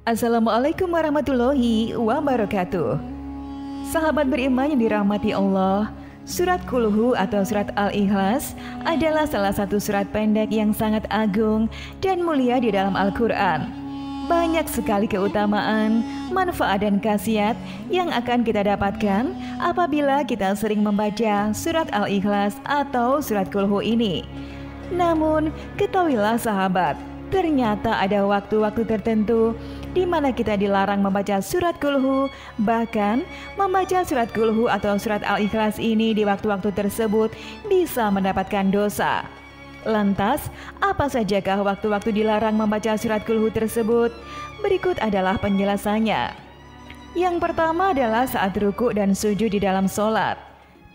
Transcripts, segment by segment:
Assalamualaikum warahmatullahi wabarakatuh. Sahabat beriman yang dirahmati Allah, surat Qul atau surat Al-Ikhlas adalah salah satu surat pendek yang sangat agung dan mulia di dalam Al-Quran. Banyak sekali keutamaan, manfaat dan khasiat yang akan kita dapatkan apabila kita sering membaca surat Al-Ikhlas atau surat Qul ini. Namun, ketahuilah sahabat, ternyata ada waktu-waktu tertentu di mana kita dilarang membaca surat Qul, bahkan membaca surat Qul atau surat Al-Ikhlas ini di waktu-waktu tersebut bisa mendapatkan dosa. Lantas, apa sajakah waktu-waktu dilarang membaca surat Qul tersebut? Berikut adalah penjelasannya. Yang pertama adalah saat ruku dan sujud di dalam sholat.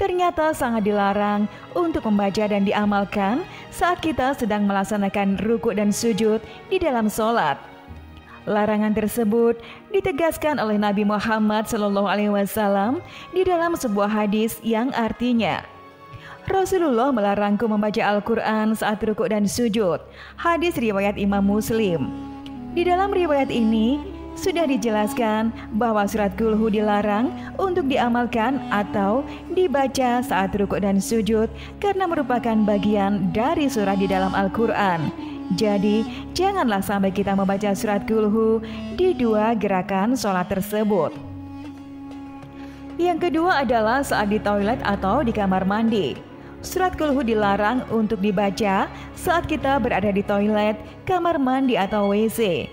Ternyata sangat dilarang untuk membaca dan diamalkan saat kita sedang melaksanakan ruku dan sujud di dalam sholat. Larangan tersebut ditegaskan oleh Nabi Muhammad SAW di dalam sebuah hadis yang artinya, Rasulullah melarangku membaca Al-Quran saat ruku dan sujud. Hadis riwayat Imam Muslim. Di dalam riwayat ini sudah dijelaskan bahwa surat Qul dilarang untuk diamalkan atau dibaca saat ruku dan sujud karena merupakan bagian dari surat di dalam Al-Quran. Jadi, janganlah sampai kita membaca surat Qul di dua gerakan sholat tersebut. Yang kedua adalah saat di toilet atau di kamar mandi. Surat Qul dilarang untuk dibaca saat kita berada di toilet, kamar mandi atau WC.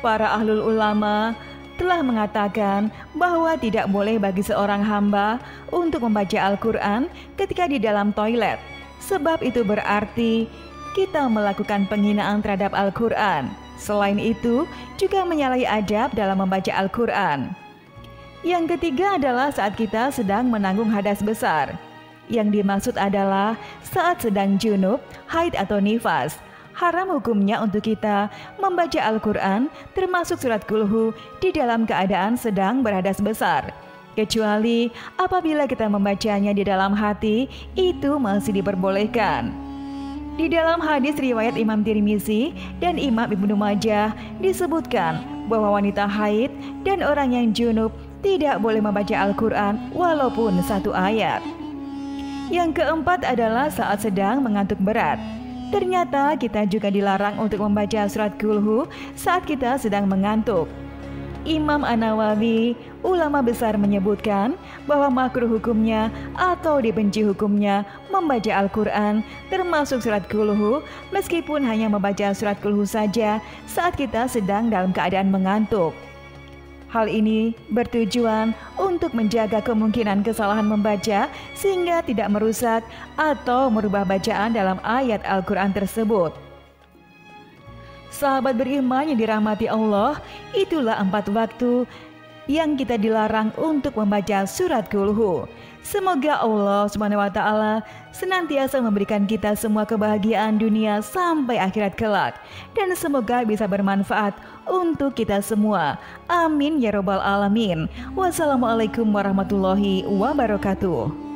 Para ahlul ulama telah mengatakan bahwa tidak boleh bagi seorang hamba untuk membaca Al-Quran ketika di dalam toilet. Sebab itu berarti kita melakukan penghinaan terhadap Al-Quran. Selain itu, juga menyalahi adab dalam membaca Al-Quran. Yang ketiga adalah saat kita sedang menanggung hadas besar. Yang dimaksud adalah saat sedang junub, haid atau nifas. Haram hukumnya untuk kita membaca Al-Quran termasuk surat Qul di dalam keadaan sedang berhadas besar. Kecuali apabila kita membacanya di dalam hati, itu masih diperbolehkan. Di dalam hadis riwayat Imam Tirmizi dan Imam Ibnu Majah disebutkan bahwa wanita haid dan orang yang junub tidak boleh membaca Al-Quran walaupun satu ayat. Yang keempat adalah saat sedang mengantuk berat. Ternyata kita juga dilarang untuk membaca surat Qul saat kita sedang mengantuk. Imam An-Nawawi, ulama besar menyebutkan bahwa makruh hukumnya atau dibenci hukumnya membaca Al-Quran termasuk surat Qul meskipun hanya membaca surat Qul saja saat kita sedang dalam keadaan mengantuk. Hal ini bertujuan untuk menjaga kemungkinan kesalahan membaca sehingga tidak merusak atau merubah bacaan dalam ayat Al-Quran tersebut. Sahabat beriman yang dirahmati Allah, itulah 4 waktu yang kita dilarang untuk membaca surat Qul. Semoga Allah SWT senantiasa memberikan kita semua kebahagiaan dunia sampai akhirat kelak. Dan semoga bisa bermanfaat untuk kita semua. Amin ya robbal alamin. Wassalamualaikum warahmatullahi wabarakatuh.